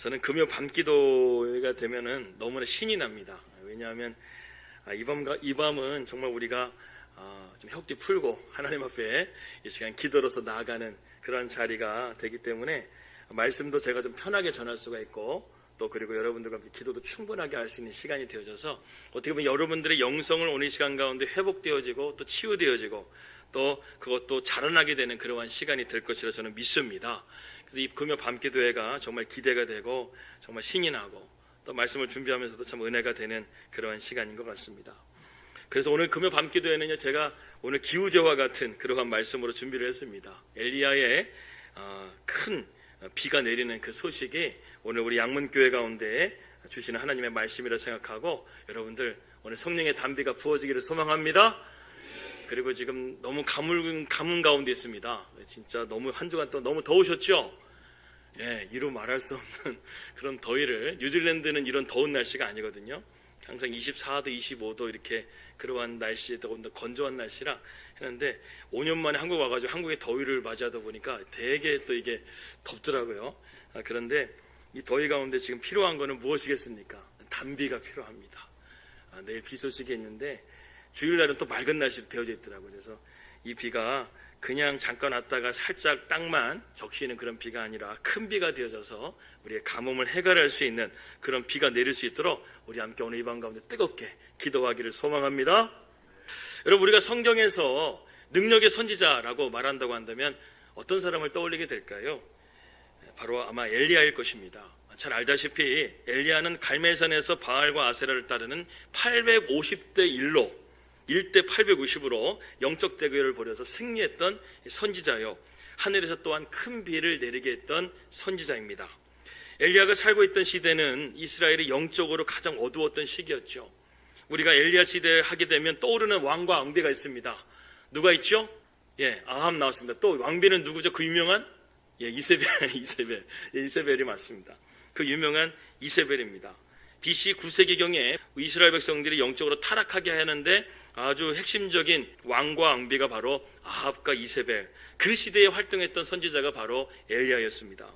저는 금요 밤기도가 되면은 너무나 신이 납니다. 왜냐하면 이 밤은 정말 우리가 좀 혁기 풀고 하나님 앞에 이 시간 기도로서 나아가는 그런 자리가 되기 때문에 말씀도 제가 좀 편하게 전할 수가 있고 또 그리고 여러분들과 함께 기도도 충분하게 할 수 있는 시간이 되어져서 어떻게 보면 여러분들의 영성을 오늘 이 시간 가운데 회복되어지고 또 치유되어지고 또 그것도 자라나게 되는 그러한 시간이 될 것이라 저는 믿습니다. 그래서 이 금요 밤기도회가 정말 기대가 되고 정말 신이 나고 또 말씀을 준비하면서도 참 은혜가 되는 그러한 시간인 것 같습니다. 그래서 오늘 금요 밤기도회는요, 제가 오늘 기우제와 같은 그러한 말씀으로 준비를 했습니다. 엘리야의 큰 비가 내리는 그 소식이 오늘 우리 양문교회 가운데 주시는 하나님의 말씀이라 생각하고 여러분들 오늘 성령의 단비가 부어지기를 소망합니다. 그리고 지금 너무 가뭄 가운데 있습니다. 진짜 너무 한 주간 동안 너무 더우셨죠? 예, 이루 말할 수 없는 그런 더위를, 뉴질랜드는 이런 더운 날씨가 아니거든요. 항상 24도, 25도 이렇게 그러한 날씨에 더 건조한 날씨라 했는데 5년 만에 한국 와가지고 한국의 더위를 맞이하다 보니까 되게 또 이게 덥더라고요. 그런데 이 더위 가운데 지금 필요한 거는 무엇이겠습니까? 단비가 필요합니다. 내일 비 소식이 있는데 주일날은 또 맑은 날씨로 되어져 있더라고요. 그래서 이 비가 그냥 잠깐 왔다가 살짝 땅만 적시는 그런 비가 아니라 큰 비가 되어져서 우리의 가뭄을 해결할 수 있는 그런 비가 내릴 수 있도록 우리 함께 오늘 이 밤 가운데 뜨겁게 기도하기를 소망합니다. 여러분, 우리가 성경에서 능력의 선지자라고 말한다고 한다면 어떤 사람을 떠올리게 될까요? 바로 아마 엘리야일 것입니다. 잘 알다시피 엘리야는 갈멜산에서 바알과 아세라를 따르는 850대 1대 850으로 영적 대결을 벌여서 승리했던 선지자요, 하늘에서 또한 큰 비를 내리게 했던 선지자입니다. 엘리야가 살고 있던 시대는 이스라엘이 영적으로 가장 어두웠던 시기였죠. 우리가 엘리야 시대를 하게 되면 떠오르는 왕과 왕비가 있습니다. 누가 있죠? 예, 아합 나왔습니다. 또 왕비는 누구죠? 그 유명한? 예, 이세벨이 맞습니다. 그 유명한 이세벨입니다. BC 9세기경에 이스라엘 백성들이 영적으로 타락하게 하는데 아주 핵심적인 왕과 왕비가 바로 아합과 이세벨, 그 시대에 활동했던 선지자가 바로 엘리야였습니다.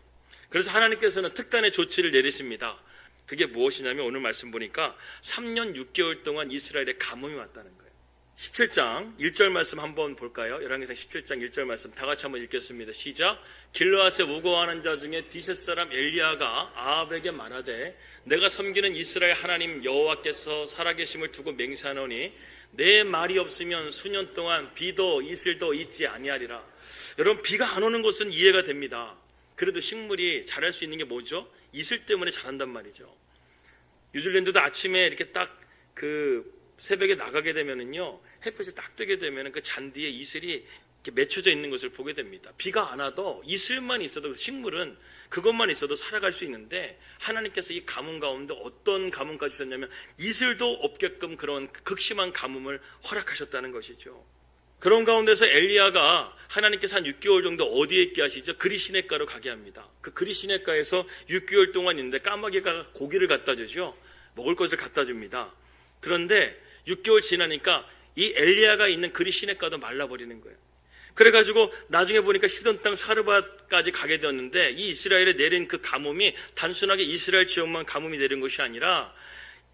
그래서 하나님께서는 특단의 조치를 내리십니다. 그게 무엇이냐면 오늘 말씀 보니까 3년 6개월 동안 이스라엘에 가뭄이 왔다는 거예요. 17장 1절 말씀 한번 볼까요? 열왕기상 17장 1절 말씀 다 같이 한번 읽겠습니다. 시작. 길르앗에 우거하는 자 중에 디셋 사람 엘리야가 아합에게 말하되 내가 섬기는 이스라엘 하나님 여호와께서 살아계심을 두고 맹세하노니 내 말이 없으면 수년 동안 비도 이슬도 있지 아니하리라. 여러분, 비가 안 오는 것은 이해가 됩니다. 그래도 식물이 자랄 수 있는 게 뭐죠? 이슬 때문에 자란단 말이죠. 뉴질랜드도 아침에 이렇게 딱 그 새벽에 나가게 되면은요, 햇빛이 딱 뜨게 되면은 그 잔디에 이슬이 이렇게 맺혀져 있는 것을 보게 됩니다. 비가 안 와도 이슬만 있어도 식물은 그것만 있어도 살아갈 수 있는데 하나님께서 이 가뭄 가운데 어떤 가뭄까지 주셨냐면 이슬도 없게끔 그런 극심한 가뭄을 허락하셨다는 것이죠. 그런 가운데서 엘리야가 하나님께서 한 6개월 정도 어디에 있게 하시죠? 그리시네가로 가게 합니다. 그 그리시네가에서 6개월 동안 있는데 까마귀가 고기를 갖다 주죠. 먹을 것을 갖다 줍니다. 그런데 6개월 지나니까 이 엘리야가 있는 그리시네가도 말라버리는 거예요. 그래가지고 나중에 보니까 시돈 땅 사르밧까지 가게 되었는데 이 이스라엘에 내린 그 가뭄이 단순하게 이스라엘 지역만 가뭄이 내린 것이 아니라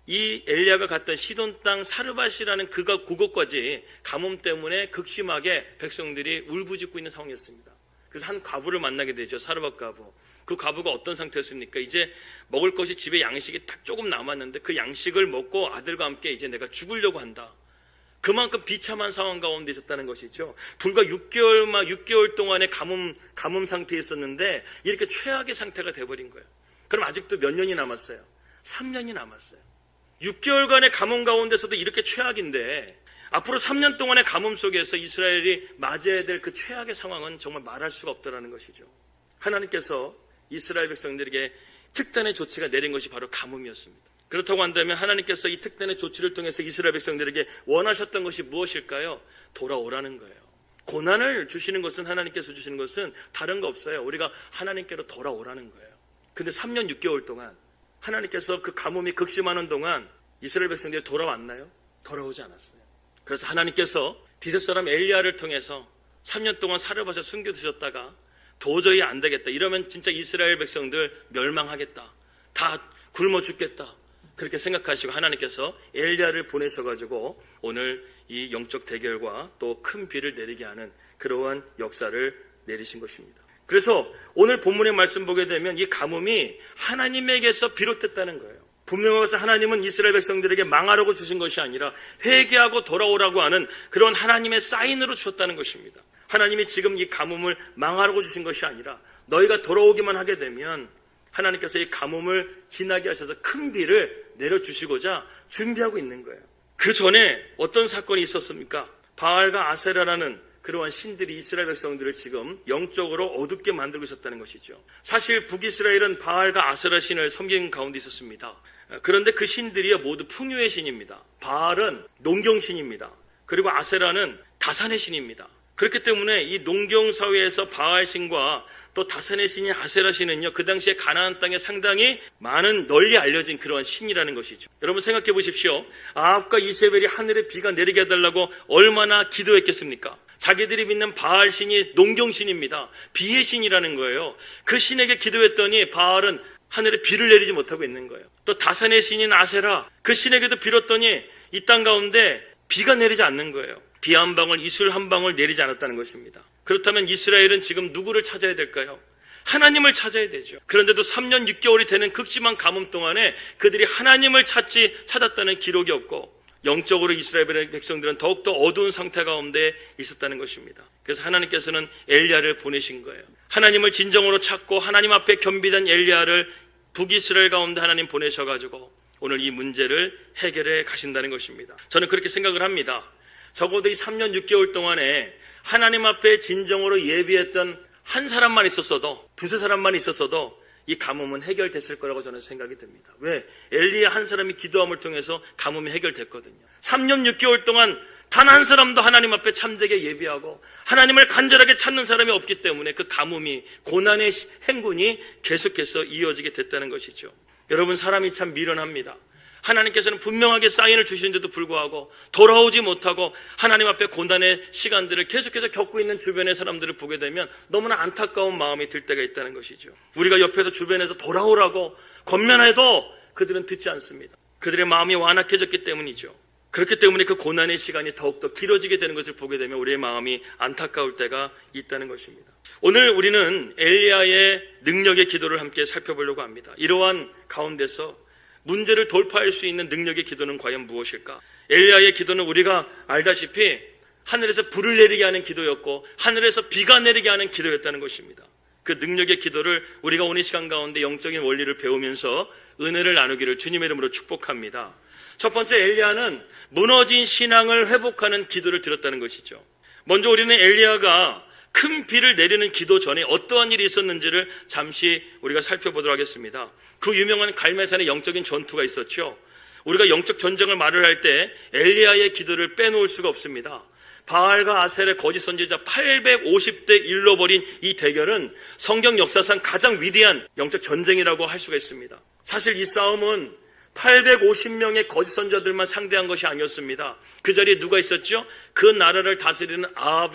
이 엘리야가 갔던 시돈 땅 사르밧이라는 그곳까지 가뭄 때문에 극심하게 백성들이 울부짖고 있는 상황이었습니다. 그래서 한 과부를 만나게 되죠. 사르밧 과부. 그 과부가 어떤 상태였습니까? 이제 먹을 것이 집에 양식이 딱 조금 남았는데 그 양식을 먹고 아들과 함께 이제 내가 죽으려고 한다. 그만큼 비참한 상황 가운데 있었다는 것이죠. 불과 6개월 동안의 가뭄 상태에 있었는데 이렇게 최악의 상태가 돼버린 거예요. 그럼 아직도 몇 년이 남았어요? 3년이 남았어요. 6개월간의 가뭄 가운데서도 이렇게 최악인데 앞으로 3년 동안의 가뭄 속에서 이스라엘이 맞이해야 될 그 최악의 상황은 정말 말할 수가 없다는 것이죠. 하나님께서 이스라엘 백성들에게 특단의 조치가 내린 것이 바로 가뭄이었습니다. 그렇다고 한다면 하나님께서 이 특단의 조치를 통해서 이스라엘 백성들에게 원하셨던 것이 무엇일까요? 돌아오라는 거예요. 고난을 주시는 것은, 하나님께서 주시는 것은 다른 거 없어요. 우리가 하나님께로 돌아오라는 거예요. 근데 3년 6개월 동안 하나님께서 그 가뭄이 극심하는 동안 이스라엘 백성들이 돌아왔나요? 돌아오지 않았어요. 그래서 하나님께서 디셋 사람 엘리야를 통해서 3년 동안 사르밧에 숨겨두셨다가 도저히 안 되겠다, 이러면 진짜 이스라엘 백성들 멸망하겠다, 다 굶어 죽겠다. 그렇게 생각하시고 하나님께서 엘리야를 보내셔가지고 오늘 이 영적 대결과 또 큰 비를 내리게 하는 그러한 역사를 내리신 것입니다. 그래서 오늘 본문의 말씀 보게 되면 이 가뭄이 하나님에게서 비롯됐다는 거예요. 분명하게 하나님은 이스라엘 백성들에게 망하라고 주신 것이 아니라 회개하고 돌아오라고 하는 그런 하나님의 사인으로 주셨다는 것입니다. 하나님이 지금 이 가뭄을 망하라고 주신 것이 아니라 너희가 돌아오기만 하게 되면 하나님께서 이 가뭄을 지나게 하셔서 큰 비를 내려주시고자 준비하고 있는 거예요. 그 전에 어떤 사건이 있었습니까? 바알과 아세라라는 그러한 신들이 이스라엘 백성들을 지금 영적으로 어둡게 만들고 있었다는 것이죠. 사실 북이스라엘은 바알과 아세라 신을 섬기는 가운데 있었습니다. 그런데 그 신들이 모두 풍요의 신입니다. 바알은 농경신입니다. 그리고 아세라는 다산의 신입니다. 그렇기 때문에 이 농경사회에서 바알 신과 또 다산의 신인 아세라 신은요, 그 당시에 가나안 땅에 상당히 많은 널리 알려진 그러한 신이라는 것이죠. 여러분 생각해 보십시오. 아합과 이세벨이 하늘에 비가 내리게 해달라고 얼마나 기도했겠습니까? 자기들이 믿는 바알 신이 농경신입니다. 비의 신이라는 거예요. 그 신에게 기도했더니 바알은 하늘에 비를 내리지 못하고 있는 거예요. 또 다산의 신인 아세라, 그 신에게도 빌었더니 이 땅 가운데 비가 내리지 않는 거예요. 비 한 방울, 이슬 한 방울 내리지 않았다는 것입니다. 그렇다면 이스라엘은 지금 누구를 찾아야 될까요? 하나님을 찾아야 되죠. 그런데도 3년 6개월이 되는 극심한 가뭄 동안에 그들이 하나님을 찾았다는 기록이 없고 영적으로 이스라엘 백성들은 더욱더 어두운 상태 가운데 있었다는 것입니다. 그래서 하나님께서는 엘리야를 보내신 거예요. 하나님을 진정으로 찾고 하나님 앞에 겸비된 엘리야를 북이스라엘 가운데 하나님 보내셔가지고 오늘 이 문제를 해결해 가신다는 것입니다. 저는 그렇게 생각을 합니다. 적어도 이 3년 6개월 동안에 하나님 앞에 진정으로 예비했던 한 사람만 있었어도, 두세 사람만 있었어도 이 가뭄은 해결됐을 거라고 저는 생각이 듭니다. 왜? 엘리야 한 사람이 기도함을 통해서 가뭄이 해결됐거든요. 3년 6개월 동안 단 한 사람도 하나님 앞에 참되게 예비하고 하나님을 간절하게 찾는 사람이 없기 때문에 그 가뭄이, 고난의 행군이 계속해서 이어지게 됐다는 것이죠. 여러분, 사람이 참 미련합니다. 하나님께서는 분명하게 사인을 주시는데도 불구하고 돌아오지 못하고 하나님 앞에 고난의 시간들을 계속해서 겪고 있는 주변의 사람들을 보게 되면 너무나 안타까운 마음이 들 때가 있다는 것이죠. 우리가 옆에서 주변에서 돌아오라고 권면해도 그들은 듣지 않습니다. 그들의 마음이 완악해졌기 때문이죠. 그렇기 때문에 그 고난의 시간이 더욱더 길어지게 되는 것을 보게 되면 우리의 마음이 안타까울 때가 있다는 것입니다. 오늘 우리는 엘리야의 능력의 기도를 함께 살펴보려고 합니다. 이러한 가운데서 문제를 돌파할 수 있는 능력의 기도는 과연 무엇일까? 엘리야의 기도는 우리가 알다시피 하늘에서 불을 내리게 하는 기도였고 하늘에서 비가 내리게 하는 기도였다는 것입니다. 그 능력의 기도를 우리가 오늘 시간 가운데 영적인 원리를 배우면서 은혜를 나누기를 주님의 이름으로 축복합니다. 첫 번째, 엘리야는 무너진 신앙을 회복하는 기도를 드렸다는 것이죠. 먼저 우리는 엘리야가 큰 비를 내리는 기도 전에 어떠한 일이 있었는지를 잠시 우리가 살펴보도록 하겠습니다. 그 유명한 갈멜산의 영적인 전투가 있었죠. 우리가 영적 전쟁을 말을 할 때 엘리야의 기도를 빼놓을 수가 없습니다. 바알과 아셀의 거짓 선지자 850대 1로 벌인 이 대결은 성경 역사상 가장 위대한 영적 전쟁이라고 할 수가 있습니다. 사실 이 싸움은 850명의 거짓 선지자들만 상대한 것이 아니었습니다. 그 자리에 누가 있었죠? 그 나라를 다스리는 아합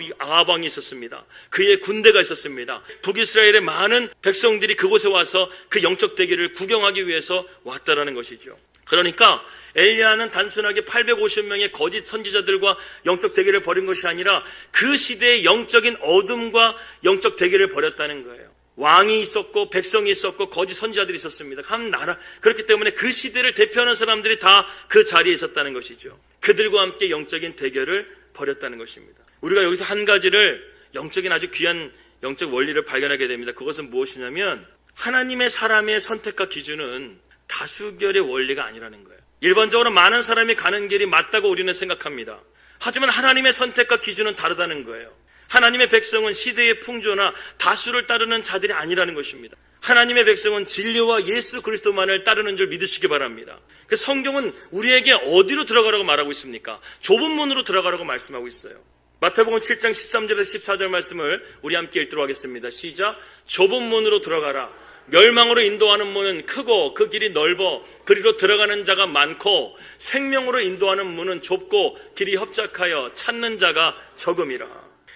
왕이 있었습니다. 그의 군대가 있었습니다. 북이스라엘의 많은 백성들이 그곳에 와서 그 영적 대결을 구경하기 위해서 왔다라는 것이죠. 그러니까 엘리야는 단순하게 850명의 거짓 선지자들과 영적 대결을 벌인 것이 아니라 그 시대의 영적인 어둠과 영적 대결을 벌였다는 거예요. 왕이 있었고 백성이 있었고 거짓 선지자들이 있었습니다. 한 나라. 그렇기 때문에 그 시대를 대표하는 사람들이 다 그 자리에 있었다는 것이죠. 그들과 함께 영적인 대결을 벌였다는 것입니다. 우리가 여기서 한 가지를 영적인 아주 귀한 영적 원리를 발견하게 됩니다. 그것은 무엇이냐면 하나님의 사람의 선택과 기준은 다수결의 원리가 아니라는 거예요. 일반적으로 많은 사람이 가는 길이 맞다고 우리는 생각합니다. 하지만 하나님의 선택과 기준은 다르다는 거예요. 하나님의 백성은 시대의 풍조나 다수를 따르는 자들이 아니라는 것입니다. 하나님의 백성은 진리와 예수 그리스도만을 따르는 줄 믿으시기 바랍니다. 그 성경은 우리에게 어디로 들어가라고 말하고 있습니까? 좁은 문으로 들어가라고 말씀하고 있어요. 마태복음 7장 13절에서 14절 말씀을 우리 함께 읽도록 하겠습니다. 시작. 좁은 문으로 들어가라. 멸망으로 인도하는 문은 크고 그 길이 넓어 그리로 들어가는 자가 많고 생명으로 인도하는 문은 좁고 길이 협착하여 찾는 자가 적음이라.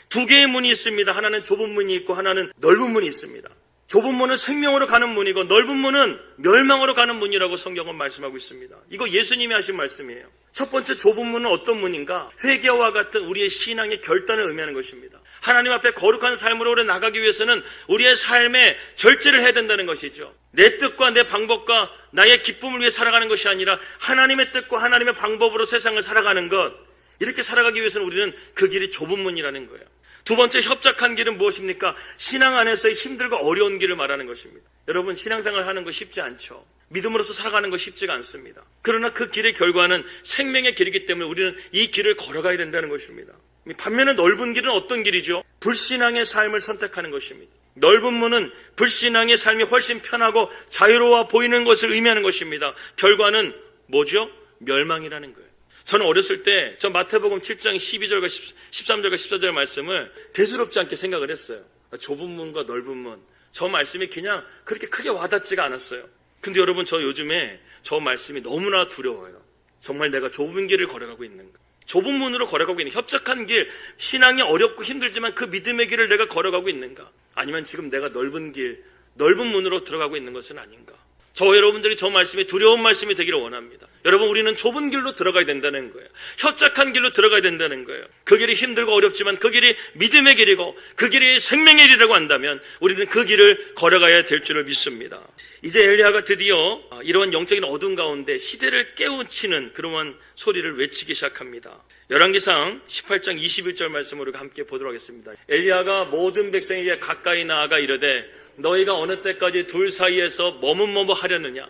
두 개의 문이 있습니다. 하나는 좁은 문이 있고 하나는 넓은 문이 있습니다. 좁은 문은 생명으로 가는 문이고 넓은 문은 멸망으로 가는 문이라고 성경은 말씀하고 있습니다. 이거 예수님이 하신 말씀이에요. 첫 번째 좁은 문은 어떤 문인가? 회개와 같은 우리의 신앙의 결단을 의미하는 것입니다. 하나님 앞에 거룩한 삶으로 오래 나가기 위해서는 우리의 삶에 절제를 해야 된다는 것이죠. 내 뜻과 내 방법과 나의 기쁨을 위해 살아가는 것이 아니라 하나님의 뜻과 하나님의 방법으로 세상을 살아가는 것, 이렇게 살아가기 위해서는 우리는 그 길이 좁은 문이라는 거예요. 두 번째 협착한 길은 무엇입니까? 신앙 안에서의 힘들고 어려운 길을 말하는 것입니다. 여러분, 신앙생활 하는 거 쉽지 않죠. 믿음으로서 살아가는 거 쉽지가 않습니다. 그러나 그 길의 결과는 생명의 길이기 때문에 우리는 이 길을 걸어가야 된다는 것입니다. 반면에 넓은 길은 어떤 길이죠? 불신앙의 삶을 선택하는 것입니다. 넓은 문은 불신앙의 삶이 훨씬 편하고 자유로워 보이는 것을 의미하는 것입니다. 결과는 뭐죠? 멸망이라는 거예요. 저는 어렸을 때 저 마태복음 7장 12절과 13절과 14절 말씀을 대수롭지 않게 생각을 했어요. 좁은 문과 넓은 문, 저 말씀이 그냥 그렇게 크게 와닿지가 않았어요. 근데 여러분, 저 요즘에 저 말씀이 너무나 두려워요. 정말 내가 좁은 길을 걸어가고 있는가? 좁은 문으로 걸어가고 있는, 협착한 길, 신앙이 어렵고 힘들지만 그 믿음의 길을 내가 걸어가고 있는가? 아니면 지금 내가 넓은 길, 넓은 문으로 들어가고 있는 것은 아닌가? 여러분들이 저 말씀이 두려운 말씀이 되기를 원합니다. 여러분, 우리는 좁은 길로 들어가야 된다는 거예요. 협착한 길로 들어가야 된다는 거예요. 그 길이 힘들고 어렵지만 그 길이 믿음의 길이고 그 길이 생명의 길이라고 한다면 우리는 그 길을 걸어가야 될 줄을 믿습니다. 이제 엘리야가 드디어 이러한 영적인 어둠 가운데 시대를 깨우치는 그러한 소리를 외치기 시작합니다. 열왕기상 18장 21절 말씀으로 함께 보도록 하겠습니다. 엘리야가 모든 백성에게 가까이 나아가 이르되 너희가 어느 때까지 둘 사이에서 머뭇머뭇하려느냐?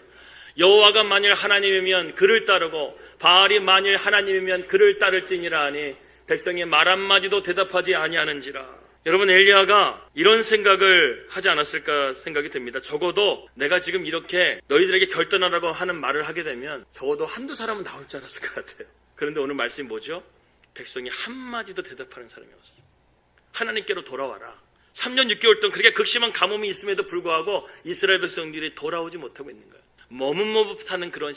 여호와가 만일 하나님이면 그를 따르고 바알이 만일 하나님이면 그를 따를지니라 하니 백성이 말 한마디도 대답하지 아니하는지라. 여러분, 엘리야가 이런 생각을 하지 않았을까 생각이 듭니다. 적어도 내가 지금 이렇게 너희들에게 결단하라고 하는 말을 하게 되면 적어도 한두 사람은 나올 줄 알았을 것 같아요. 그런데 오늘 말씀이 뭐죠? 백성이 한마디도 대답하는 사람이 없어요. 하나님께로 돌아와라. 3년 6개월 동안 그렇게 극심한 가뭄이 있음에도 불구하고 이스라엘 백성들이 돌아오지 못하고 있는 거예요. 머뭇머뭇하는 그런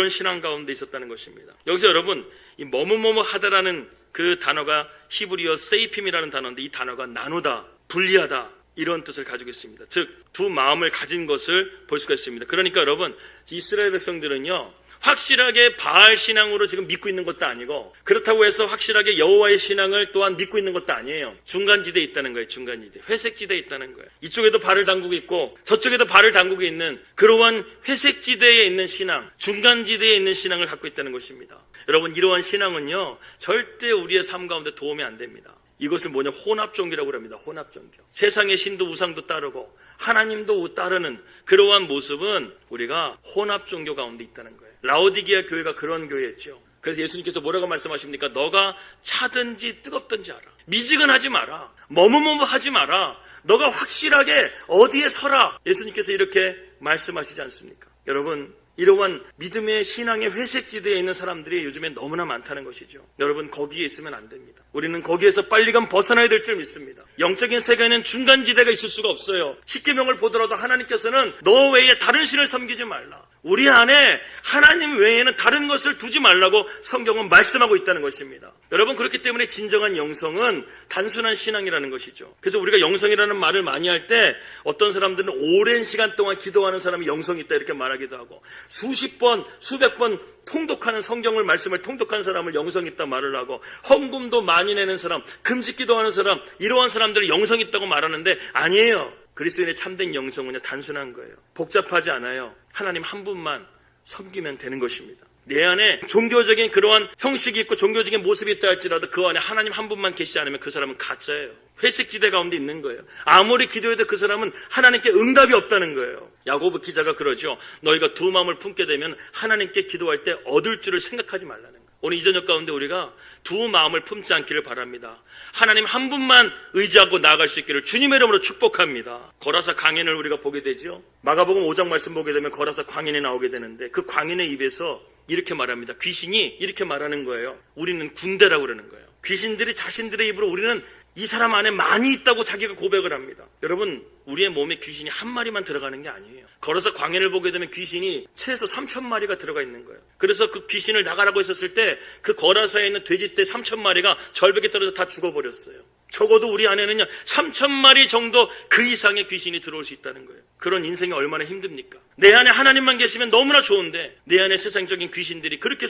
신앙 가운데 있었다는 것입니다. 여기서 여러분, 이 머뭇머뭇하다라는 그 단어가 히브리어 세이핌이라는 단어인데 이 단어가 나누다, 분리하다 이런 뜻을 가지고 있습니다. 즉, 두 마음을 가진 것을 볼 수가 있습니다. 그러니까 여러분, 이스라엘 백성들은요, 확실하게 바알 신앙으로 지금 믿고 있는 것도 아니고 그렇다고 해서 확실하게 여호와의 신앙을 또한 믿고 있는 것도 아니에요. 중간지대에 있다는 거예요. 중간지대, 회색지대에 있다는 거예요. 이쪽에도 발을 담그고 있고 저쪽에도 발을 담그고 있는 그러한 회색지대에 있는 신앙, 중간지대에 있는 신앙을 갖고 있다는 것입니다. 여러분, 이러한 신앙은요, 절대 우리의 삶 가운데 도움이 안 됩니다. 이것을 혼합종교라고 합니다. 혼합종교. 세상의 신도 우상도 따르고 하나님도 따르는 그러한 모습은 우리가 혼합종교 가운데 있다는 거예요. 라오디게아 교회가 그런 교회였죠. 그래서 예수님께서 뭐라고 말씀하십니까? 너가 차든지 뜨겁든지 알아. 미지근하지 마라. 머뭇머뭇하지 마라. 너가 확실하게 어디에 서라. 예수님께서 이렇게 말씀하시지 않습니까? 여러분, 이러한 믿음의 신앙의 회색지대에 있는 사람들이 요즘에 너무나 많다는 것이죠. 여러분, 거기에 있으면 안 됩니다. 우리는 거기에서 빨리간 벗어나야 될 줄 믿습니다. 영적인 세계에는 중간지대가 있을 수가 없어요. 십계명을 보더라도 하나님께서는 너 외에 다른 신을 섬기지 말라. 우리 안에 하나님 외에는 다른 것을 두지 말라고 성경은 말씀하고 있다는 것입니다. 여러분, 그렇기 때문에 진정한 영성은 단순한 신앙이라는 것이죠. 그래서 우리가 영성이라는 말을 많이 할 때 어떤 사람들은 오랜 시간 동안 기도하는 사람이 영성이 있다 이렇게 말하기도 하고 수십 번, 수백 번 통독하는 성경을 말씀을 통독한 사람을 영성 있다 말을 하고 헌금도 많이 내는 사람, 금식 기도하는 사람, 이러한 사람들을 영성 있다고 말하는데 아니에요. 그리스도인의 참된 영성은 단순한 거예요. 복잡하지 않아요. 하나님 한 분만 섬기면 되는 것입니다. 내 안에 종교적인 그러한 형식이 있고 종교적인 모습이 있다 할지라도 그 안에 하나님 한 분만 계시지 않으면 그 사람은 가짜예요. 회색지대 가운데 있는 거예요. 아무리 기도해도 그 사람은 하나님께 응답이 없다는 거예요. 야고보 기자가 그러죠. 너희가 두 마음을 품게 되면 하나님께 기도할 때 얻을 줄을 생각하지 말라는 거예요. 오늘 이 저녁 가운데 우리가 두 마음을 품지 않기를 바랍니다. 하나님 한 분만 의지하고 나아갈 수 있기를 주님의 이름으로 축복합니다. 거라사 광인을 우리가 보게 되죠. 마가복음 5장 말씀 보게 되면 거라사 광인이 나오게 되는데 그 광인의 입에서 이렇게 말합니다. 귀신이 이렇게 말하는 거예요. 우리는 군대라고 그러는 거예요. 귀신들이 자신들의 입으로 우리는 이 사람 안에 많이 있다고 자기가 고백을 합니다. 여러분, 우리의 몸에 귀신이 한 마리만 들어가는 게 아니에요. 걸어서 광야를 보게 되면 귀신이 최소 3,000마리가 들어가 있는 거예요. 그래서 그 귀신을 나가라고 했었을 때 그 거라사에 있는 돼지떼 3,000마리가 절벽에 떨어져 다 죽어버렸어요. 적어도 우리 안에는요 3,000마리 정도 그 이상의 귀신이 들어올 수 있다는 거예요. 그런 인생이 얼마나 힘듭니까? 내 안에 하나님만 계시면 너무나 좋은데 내 안에 세상적인 귀신들이 그렇게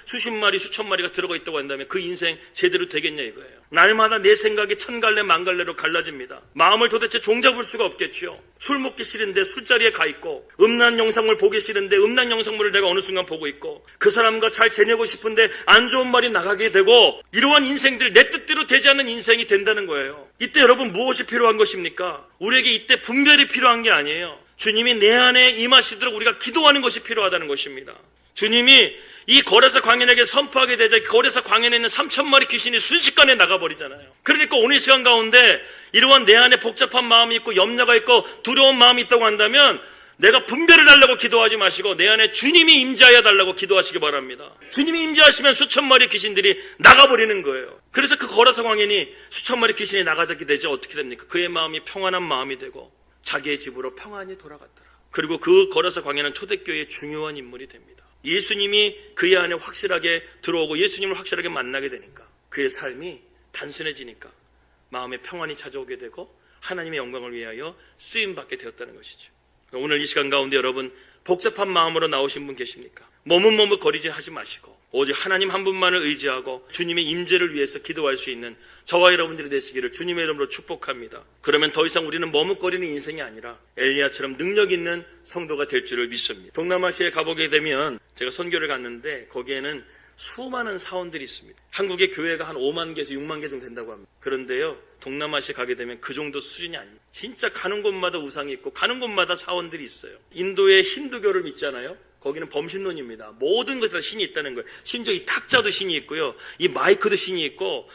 수십 마리 수천 마리가 들어가 있다고 한다면 그 인생 제대로 되겠냐 이거예요. 날마다 내 생각이 천갈래 만갈래로 갈라집니다. 마음을 도대체 종잡을 수가 없겠죠. 술 먹기 싫은데 술자리에 가 있고, 음란 영상물 보기 싫은데 음란 영상물을 내가 어느 순간 보고 있고, 그 사람과 잘 지내고 싶은데 안 좋은 말이 나가게 되고, 이러한 인생들, 내 뜻대로 되지 않는 인생이 된다는 거예요. 이때 여러분 무엇이 필요한 것입니까? 우리에게 이때 분별이 필요한 게 아니에요. 주님이 내 안에 임하시도록 우리가 기도하는 것이 필요하다는 것입니다. 주님이 이 거레사 광인에게 선포하게 되자 거레사 광인에 있는 3,000마리 귀신이 순식간에 나가버리잖아요. 그러니까 오늘 이 시간 가운데 이러한 내 안에 복잡한 마음이 있고 염려가 있고 두려운 마음이 있다고 한다면 내가 분별을 달라고 기도하지 마시고 내 안에 주님이 임재하여 달라고 기도하시기 바랍니다. 주님이 임재하시면 수천 마리 귀신들이 나가버리는 거예요. 그래서 그 거레사 광인이 수천 마리 귀신이 나가게 되죠. 어떻게 됩니까? 그의 마음이 평안한 마음이 되고 자기의 집으로 평안히 돌아갔더라. 그리고 그 거레사 광인은 초대교회의 중요한 인물이 됩니다. 예수님이 그의 안에 확실하게 들어오고 예수님을 확실하게 만나게 되니까 그의 삶이 단순해지니까 마음에 평안이 찾아오게 되고 하나님의 영광을 위하여 쓰임받게 되었다는 것이죠. 오늘 이 시간 가운데 여러분 복잡한 마음으로 나오신 분 계십니까? 머뭇머뭇거리지 하지 마시고 오직 하나님 한 분만을 의지하고 주님의 임재를 위해서 기도할 수 있는 저와 여러분들이 되시기를 주님의 이름으로 축복합니다. 그러면 더 이상 우리는 머뭇거리는 인생이 아니라 엘리야처럼 능력 있는 성도가 될 줄을 믿습니다. 동남아시아에 가보게 되면 제가 선교를 갔는데 거기에는 수많은 사원들이 있습니다. 한국의 교회가 한 5만 개에서 6만 개 정도 된다고 합니다. 그런데요 동남아시아 가게 되면 그 정도 수준이 아닙니다. 진짜 가는 곳마다 우상이 있고 가는 곳마다 사원들이 있어요. 인도의 힌두교를 믿잖아요. 거기는 범신론입니다. 모든 것에 다 신이 있다는 거예요. 심지어 이 탁자도 신이 있고요. 이 마이크도 신이 있고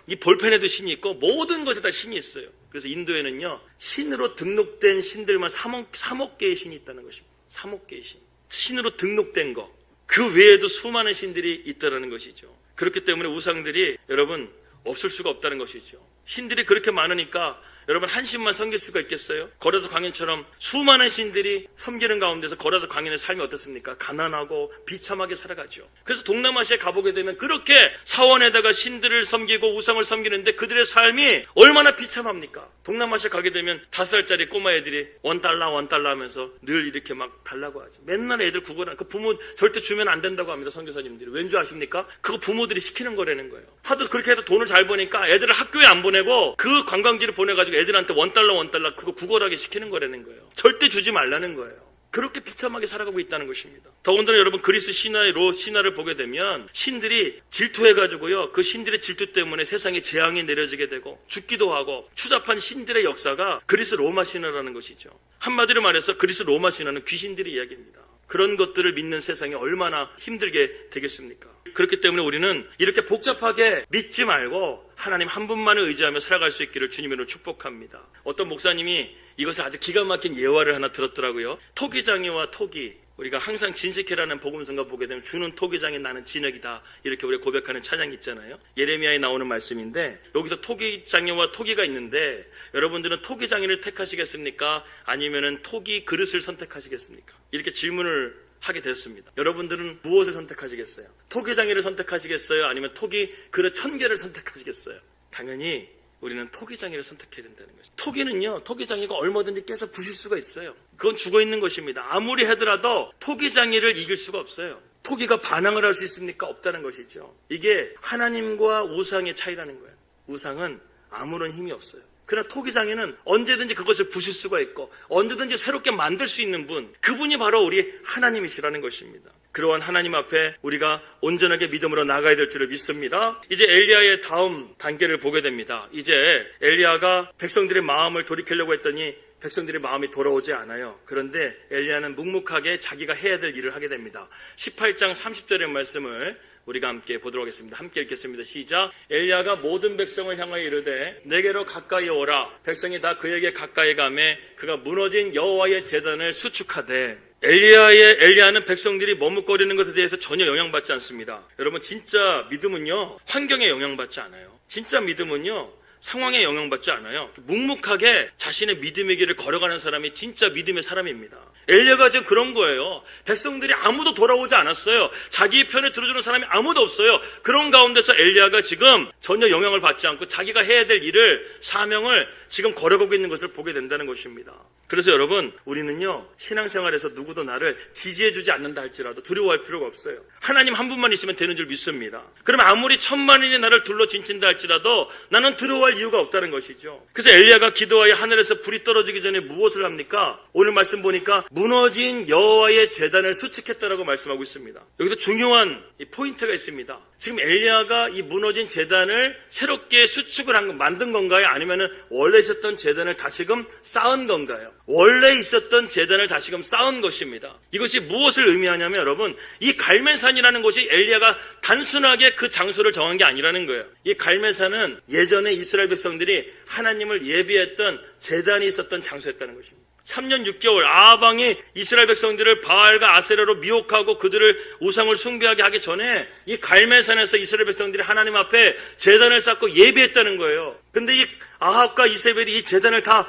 이 볼펜에도 신이 있고 모든 것에 다 신이 있어요. 그래서 인도에는요 신으로 등록된 신들만 3억 개의 신이 있다는 것입니다. 3억 개의 신. 신으로 등록된 거. 그 외에도 수많은 신들이 있다는 것이죠. 그렇기 때문에 우상들이 여러분 없을 수가 없다는 것이죠. 신들이 그렇게 많으니까 여러분 한 신만 섬길 수가 있겠어요? 거레사 광인처럼 수많은 신들이 섬기는 가운데서 거레사 광인의 삶이 어떻습니까? 가난하고 비참하게 살아가죠. 그래서 동남아시아에 가보게 되면 그렇게 사원에다가 신들을 섬기고 우상을 섬기는데 그들의 삶이 얼마나 비참합니까? 동남아시아 가게 되면 5살짜리 꼬마 애들이 $1 하면서 늘 이렇게 막 달라고 하죠. 맨날 애들 구걸하는 그 부모 절대 주면 안 된다고 합니다. 선교사님들이. 왠 줄 아십니까? 그거 부모들이 시키는 거라는 거예요. 하도 그렇게 해서 돈을 잘 버니까 애들을 학교에 안 보내고 그 관광지를 보내가지고 애들한테 $1 그거 구걸하게 시키는 거라는 거예요. 절대 주지 말라는 거예요. 그렇게 비참하게 살아가고 있다는 것입니다. 더군다나 여러분 그리스 신화를 보게 되면 신들이 질투해가지고요. 그 신들의 질투 때문에 세상에 재앙이 내려지게 되고 죽기도 하고 추잡한 신들의 역사가 그리스 로마 신화라는 것이죠. 한마디로 말해서 그리스 로마 신화는 귀신들의 이야기입니다. 그런 것들을 믿는 세상이 얼마나 힘들게 되겠습니까? 그렇기 때문에 우리는 이렇게 복잡하게 믿지 말고 하나님 한 분만을 의지하며 살아갈 수 있기를 주님으로 축복합니다. 어떤 목사님이 이것을 아주 기가 막힌 예화를 하나 들었더라고요. 토기장이와 토기. 우리가 항상 진실해라는 복음성가 보게 되면 주는 토기장이 나는 진흙이다. 이렇게 우리가 고백하는 찬양이 있잖아요. 예레미야에 나오는 말씀인데 여기서 토기장이와 토기가 있는데 여러분들은 토기장이를 택하시겠습니까? 아니면은 토기 그릇을 선택하시겠습니까? 이렇게 질문을 하게 됐습니다. 여러분들은 무엇을 선택하시겠어요? 토기장이를 선택하시겠어요? 아니면 토기 그릇 1000개를 선택하시겠어요? 당연히 우리는 토기장이를 선택해야 된다는 거죠. 토기는요, 토기장이가 얼마든지 깨서 부실 수가 있어요. 그건 죽어 있는 것입니다. 아무리 하더라도 토기장이를 이길 수가 없어요. 토기가 반항을 할 수 있습니까? 없다는 것이죠. 이게 하나님과 우상의 차이라는 거예요. 우상은 아무런 힘이 없어요. 그러나 토기장이는 언제든지 그것을 부실 수가 있고 언제든지 새롭게 만들 수 있는 분, 그분이 바로 우리 하나님이시라는 것입니다. 그러한 하나님 앞에 우리가 온전하게 믿음으로 나가야 될 줄을 믿습니다. 이제 엘리야의 다음 단계를 보게 됩니다. 이제 엘리야가 백성들의 마음을 돌이키려고 했더니 백성들의 마음이 돌아오지 않아요. 그런데 엘리야는 묵묵하게 자기가 해야 될 일을 하게 됩니다. 18장 30절의 말씀을 우리가 함께 보도록 하겠습니다. 함께 읽겠습니다. 시작. 엘리야가 모든 백성을 향하여 이르되 내게로 가까이 오라. 백성이 다 그에게 가까이 가매 그가 무너진 여호와의 제단을 수축하되. 엘리야는 백성들이 머뭇거리는 것에 대해서 전혀 영향받지 않습니다. 여러분 진짜 믿음은요 환경에 영향받지 않아요. 진짜 믿음은요 상황에 영향받지 않아요. 묵묵하게 자신의 믿음의 길을 걸어가는 사람이 진짜 믿음의 사람입니다. 엘리야가 지금 그런 거예요. 백성들이 아무도 돌아오지 않았어요. 자기 편에 들어주는 사람이 아무도 없어요. 그런 가운데서 엘리야가 지금 전혀 영향을 받지 않고 자기가 해야 될 일을, 사명을 지금 걸어가고 있는 것을 보게 된다는 것입니다. 그래서 여러분, 우리는요, 신앙생활에서 누구도 나를 지지해주지 않는다 할지라도 두려워할 필요가 없어요. 하나님 한 분만 있으면 되는 줄 믿습니다. 그러면 아무리 천만인이 나를 둘러 진친다 할지라도 나는 두려워할 이유가 없다는 것이죠. 그래서 엘리야가 기도하여 하늘에서 불이 떨어지기 전에 무엇을 합니까? 오늘 말씀 보니까 무너진 여호와의 제단을 수축했다라고 말씀하고 있습니다. 여기서 중요한 포인트가 있습니다. 지금 엘리야가 이 무너진 제단을 새롭게 수축을 만든 건가요? 아니면 원래 있었던 제단을 다시금 쌓은 건가요? 원래 있었던 제단을 다시금 쌓은 것입니다. 이것이 무엇을 의미하냐면 여러분, 이 갈멜산이라는 곳이 엘리야가 단순하게 그 장소를 정한 게 아니라는 거예요. 이 갈멜산은 예전에 이스라엘 백성들이 하나님을 예비했던 제단이 있었던 장소였다는 것입니다. 3년 6개월 아방이 이스라엘 백성들을 바알과 아세라로 미혹하고 그들을 우상을 숭배하게 하기 전에 이 갈멜산에서 이스라엘 백성들이 하나님 앞에 제단을 쌓고 예배했다는 거예요. 근데 이 아합과 이세벨이 이 제단을 다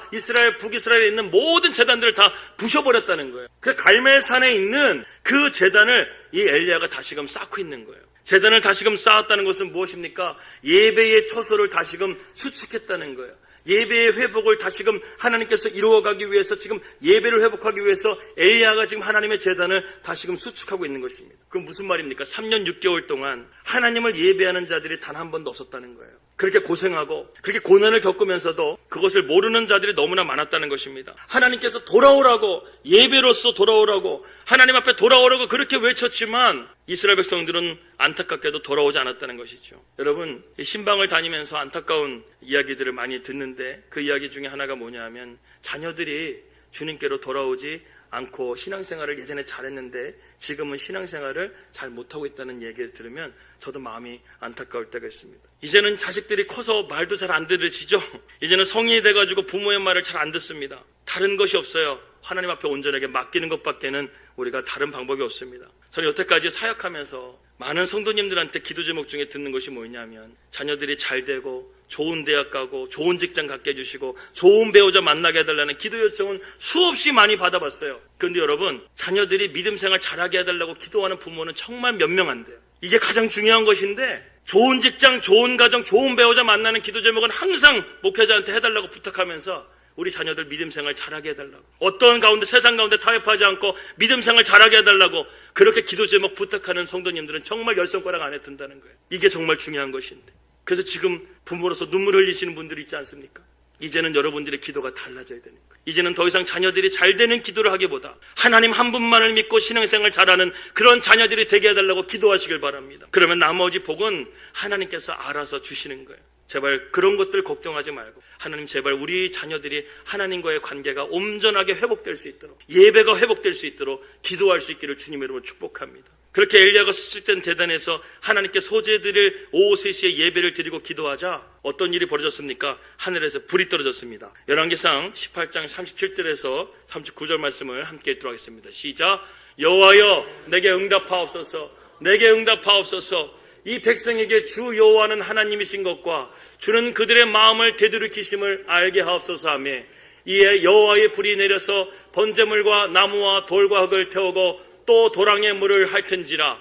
북이스라엘에 있는 모든 제단들을 다 부셔버렸다는 거예요. 그 갈멜산에 있는 그 제단을 이 엘리야가 다시금 쌓고 있는 거예요. 제단을 다시금 쌓았다는 것은 무엇입니까? 예배의 처소를 다시금 수축했다는 거예요. 예배의 회복을 다시금 하나님께서 이루어가기 위해서, 지금 예배를 회복하기 위해서 엘리야가 지금 하나님의 제단을 다시금 수축하고 있는 것입니다. 그건 무슨 말입니까? 3년 6개월 동안 하나님을 예배하는 자들이 단 한 번도 없었다는 거예요. 그렇게 고생하고 그렇게 고난을 겪으면서도 그것을 모르는 자들이 너무나 많았다는 것입니다. 하나님께서 돌아오라고, 예배로서 돌아오라고, 하나님 앞에 돌아오라고 그렇게 외쳤지만 이스라엘 백성들은 안타깝게도 돌아오지 않았다는 것이죠. 여러분, 신방을 다니면서 안타까운 이야기들을 많이 듣는데 그 이야기 중에 하나가 뭐냐 하면 자녀들이 주님께로 돌아오지 않고 신앙생활을 예전에 잘했는데 지금은 신앙생활을 잘 못하고 있다는 얘기를 들으면 저도 마음이 안타까울 때가 있습니다. 이제는 자식들이 커서 말도 잘 안 들으시죠? 이제는 성인이 돼가지고 부모의 말을 잘 안 듣습니다. 다른 것이 없어요. 하나님 앞에 온전하게 맡기는 것밖에는 우리가 다른 방법이 없습니다. 저는 여태까지 사역하면서 많은 성도님들한테 기도 제목 중에 듣는 것이 뭐냐면 자녀들이 잘 되고 좋은 대학 가고 좋은 직장 갖게 해주시고 좋은 배우자 만나게 해달라는 기도 요청은 수없이 많이 받아봤어요. 그런데 여러분, 자녀들이 믿음 생활 잘하게 해달라고 기도하는 부모는 정말 몇 명 안 돼요. 이게 가장 중요한 것인데 좋은 직장, 좋은 가정, 좋은 배우자 만나는 기도 제목은 항상 목회자한테 해달라고 부탁하면서 우리 자녀들 믿음 생활 잘하게 해달라고, 어떤 가운데 세상 가운데 타협하지 않고 믿음 생활 잘하게 해달라고 그렇게 기도 제목 부탁하는 성도님들은 정말 열 손가락 안에 든다는 거예요. 이게 정말 중요한 것인데, 그래서 지금 부모로서 눈물 흘리시는 분들이 있지 않습니까? 이제는 여러분들의 기도가 달라져야 되는 거예요. 이제는 더 이상 자녀들이 잘 되는 기도를 하기보다 하나님 한 분만을 믿고 신앙생활 잘하는 그런 자녀들이 되게 해달라고 기도하시길 바랍니다. 그러면 나머지 복은 하나님께서 알아서 주시는 거예요. 제발 그런 것들 걱정하지 말고 하나님, 제발 우리 자녀들이 하나님과의 관계가 온전하게 회복될 수 있도록, 예배가 회복될 수 있도록 기도할 수 있기를 주님의 이름으로 축복합니다. 그렇게 엘리야가 수축된 대단에서 하나님께 소재드릴 오후 3시에 예배를 드리고 기도하자 어떤 일이 벌어졌습니까? 하늘에서 불이 떨어졌습니다. 열왕기상 18장 37절에서 39절 말씀을 함께 읽도록 하겠습니다. 시작. 여호와여, 내게 응답하옵소서. 내게 응답하옵소서. 이 백성에게 주 여호와는 하나님이신 것과 주는 그들의 마음을 되돌이키심을 알게 하옵소서 하며, 이에 여호와의 불이 내려서 번제물과 나무와 돌과 흙을 태우고 또 도랑의 물을 핥은지라.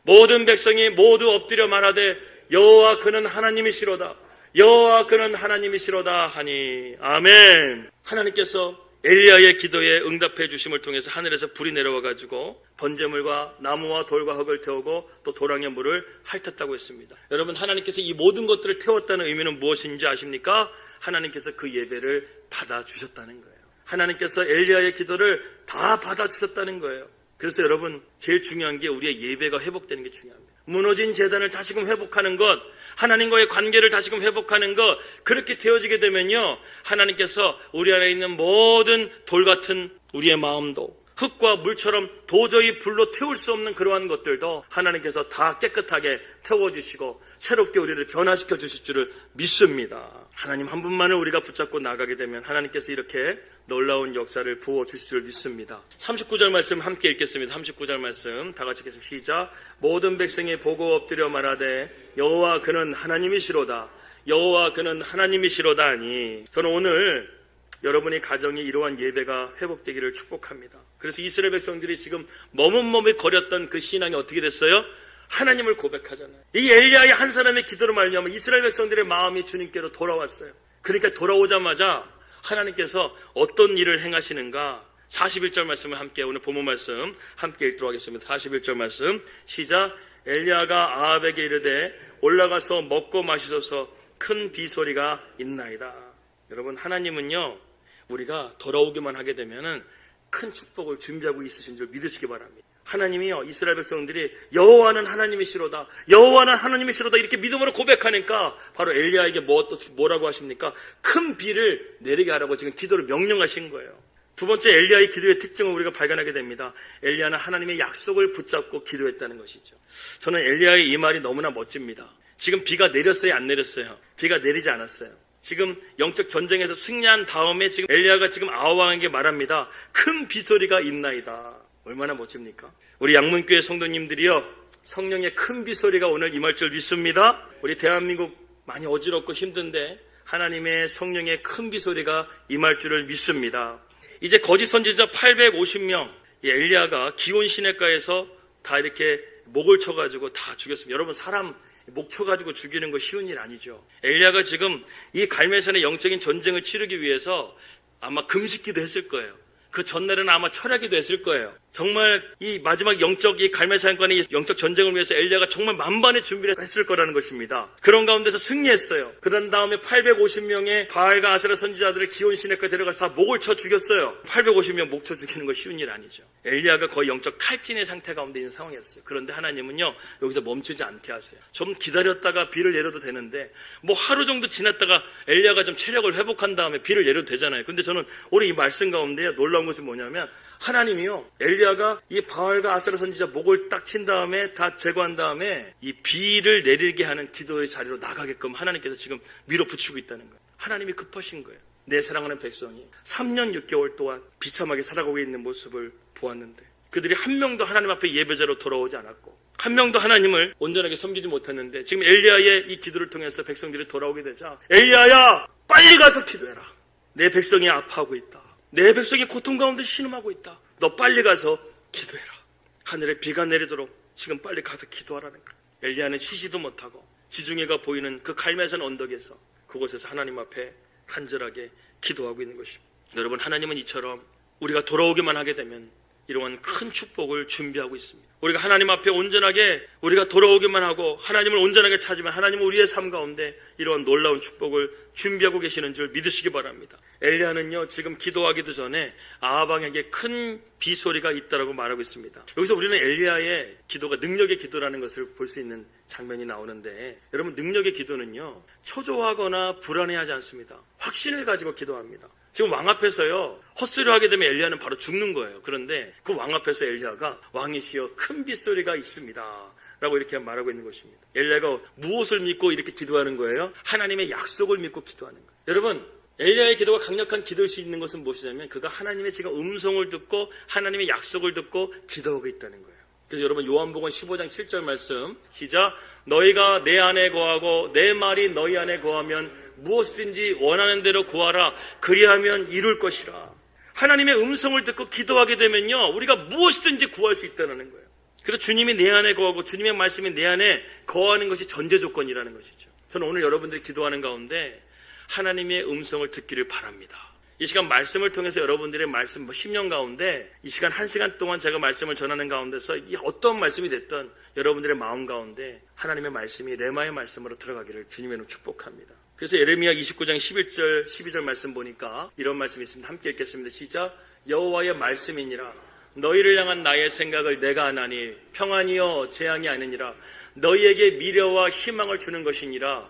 모든 백성이 모두 엎드려 말하되 여호와 그는 하나님이시로다. 여호와 그는 하나님이시로다 하니. 아멘. 하나님께서 엘리야의 기도에 응답해 주심을 통해서 하늘에서 불이 내려와 가지고 번제물과 나무와 돌과 흙을 태우고 또 도랑의 물을 핥았다고 했습니다. 여러분, 하나님께서 이 모든 것들을 태웠다는 의미는 무엇인지 아십니까? 하나님께서 그 예배를 받아주셨다는 거예요. 하나님께서 엘리야의 기도를 다 받아주셨다는 거예요. 그래서 여러분, 제일 중요한 게 우리의 예배가 회복되는 게 중요합니다. 무너진 제단을 다시금 회복하는 것, 하나님과의 관계를 다시금 회복하는 것, 그렇게 되어지게 되면요, 하나님께서 우리 안에 있는 모든 돌 같은 우리의 마음도 흙과 물처럼 도저히 불로 태울 수 없는 그러한 것들도 하나님께서 다 깨끗하게 태워주시고 새롭게 우리를 변화시켜 주실 줄을 믿습니다. 하나님 한 분만을 우리가 붙잡고 나가게 되면 하나님께서 이렇게 놀라운 역사를 부어주실 줄 믿습니다. 39절 말씀 함께 읽겠습니다. 39절 말씀 다 같이 읽겠습니다. 시작. 모든 백성이 보고 엎드려 말하되 여호와 그는 하나님이시로다. 여호와 그는 하나님이시로다 하니, 저는 오늘 여러분의 가정이 이러한 예배가 회복되기를 축복합니다. 그래서 이스라엘 백성들이 지금 머뭇머뭇거렸던 그 신앙이 어떻게 됐어요? 하나님을 고백하잖아요. 이 엘리야의 한 사람의 기도로 말미암아 이스라엘 백성들의 마음이 주님께로 돌아왔어요. 그러니까 돌아오자마자 하나님께서 어떤 일을 행하시는가? 41절 말씀을 함께, 오늘 본문 말씀 함께 읽도록 하겠습니다. 41절 말씀 시작. 엘리야가 아합에게 이르되 올라가서 먹고 마시소서, 큰 비소리가 있나이다. 여러분, 하나님은요, 우리가 돌아오기만 하게 되면은 큰 축복을 준비하고 있으신 줄 믿으시기 바랍니다. 하나님이요, 이스라엘 백성들이 여호와는 하나님이시로다, 여호와는 하나님이시로다 이렇게 믿음으로 고백하니까 바로 엘리야에게 뭐라고 하십니까? 큰 비를 내리게 하라고 지금 기도를 명령하신 거예요. 두 번째, 엘리야의 기도의 특징을 우리가 발견하게 됩니다. 엘리야는 하나님의 약속을 붙잡고 기도했다는 것이죠. 저는 엘리야의 이 말이 너무나 멋집니다. 지금 비가 내렸어요, 안 내렸어요? 비가 내리지 않았어요. 지금 영적 전쟁에서 승리한 다음에 지금 엘리야가 지금 아우왕에게 말합니다. 큰 비소리가 있나이다. 얼마나 멋집니까? 우리 양문교회 성도님들이요, 성령의 큰 비소리가 오늘 임할 줄 믿습니다. 우리 대한민국 많이 어지럽고 힘든데 하나님의 성령의 큰 비소리가 임할 줄을 믿습니다. 이제 거짓 선지자 850명, 이 엘리야가 기온 시내가에서 다 이렇게 목을 쳐가지고 다 죽였습니다. 여러분, 사람 목 쳐가지고 죽이는 거 쉬운 일 아니죠. 엘리야가 지금 이 갈멜산의 영적인 전쟁을 치르기 위해서 아마 금식기도 했을 거예요. 그 전날에는 아마 철야기도 했을 거예요. 정말 이 마지막 영적 이 갈멜산간의 영적 전쟁을 위해서 엘리야가 정말 만반의 준비를 했을 거라는 것입니다. 그런 가운데서 승리했어요. 그런 다음에 850명의 바알과 아세라 선지자들을 기온 시내까지 데려가서 다 목을 쳐 죽였어요. 850명 목 쳐 죽이는 거 쉬운 일 아니죠. 엘리야가 거의 영적 탈진의 상태 가운데 있는 상황이었어요. 그런데 하나님은요, 여기서 멈추지 않게 하세요. 좀 기다렸다가 비를 내려도 되는데 뭐 하루 정도 지났다가 엘리야가 좀 체력을 회복한 다음에 비를 내려도 되잖아요. 근데 저는 오늘 이 말씀 가운데 놀라운 것이 뭐냐면, 하나님이요, 엘리야가 이 바알과 아세라 선지자 목을 딱 친 다음에 다 제거한 다음에 이 비를 내리게 하는 기도의 자리로 나가게끔 하나님께서 지금 밀어붙이고 있다는 거예요. 하나님이 급하신 거예요. 내 사랑하는 백성이 3년 6개월 동안 비참하게 살아가고 있는 모습을 보았는데 그들이 한 명도 하나님 앞에 예배자로 돌아오지 않았고 한 명도 하나님을 온전하게 섬기지 못했는데, 지금 엘리야의 이 기도를 통해서 백성들이 돌아오게 되자, 엘리야야, 빨리 가서 기도해라. 내 백성이 아파하고 있다. 내 백성이 고통 가운데 신음하고 있다. 너 빨리 가서 기도해라. 하늘에 비가 내리도록 지금 빨리 가서 기도하라는 거야. 엘리야는 쉬지도 못하고 지중해가 보이는 그 갈멜산 언덕에서 그곳에서 하나님 앞에 간절하게 기도하고 있는 것입니다. 여러분, 하나님은 이처럼 우리가 돌아오기만 하게 되면 이러한 큰 축복을 준비하고 있습니다. 우리가 하나님 앞에 온전하게 우리가 돌아오기만 하고 하나님을 온전하게 찾으면 하나님은 우리의 삶 가운데 이러한 놀라운 축복을 준비하고 계시는 줄 믿으시기 바랍니다. 엘리야는요, 지금 기도하기도 전에 아합왕에게 큰 비소리가 있다라고 말하고 있습니다. 여기서 우리는 엘리야의 기도가 능력의 기도라는 것을 볼 수 있는 장면이 나오는데, 여러분, 능력의 기도는요, 초조하거나 불안해하지 않습니다. 확신을 가지고 기도합니다. 지금 왕 앞에서요, 헛소리를 하게 되면 엘리야는 바로 죽는 거예요. 그런데 그 왕 앞에서 엘리야가 왕이시여 큰 빗소리가 있습니다 라고 이렇게 말하고 있는 것입니다. 엘리야가 무엇을 믿고 이렇게 기도하는 거예요? 하나님의 약속을 믿고 기도하는 거예요. 여러분, 엘리야의 기도가 강력한 기도일 수 있는 것은 무엇이냐면, 그가 하나님의 지금 음성을 듣고 하나님의 약속을 듣고 기도하고 있다는 거예요. 그래서 여러분, 요한복음 15장 7절 말씀 시작. 너희가 내 안에 거하고 내 말이 너희 안에 거하면 무엇이든지 원하는 대로 구하라. 그리하면 이룰 것이라. 하나님의 음성을 듣고 기도하게 되면요, 우리가 무엇이든지 구할 수 있다는 거예요. 그래서 주님이 내 안에 거하고 주님의 말씀이 내 안에 거하는 것이 전제 조건이라는 것이죠. 저는 오늘 여러분들이 기도하는 가운데 하나님의 음성을 듣기를 바랍니다. 이 시간 말씀을 통해서 여러분들의 말씀 10년 가운데 이 시간 1시간 동안 제가 말씀을 전하는 가운데서 어떤 말씀이 됐든 여러분들의 마음 가운데 하나님의 말씀이 레마의 말씀으로 들어가기를 주님의 이름으로 축복합니다. 그래서 예레미야 29장 11절 12절 말씀 보니까 이런 말씀이 있습니다. 함께 읽겠습니다. 시작. 여호와의 말씀이니라. 너희를 향한 나의 생각을 내가 아나니 평안이요 재앙이 아니니라. 너희에게 미래와 희망을 주는 것이니라.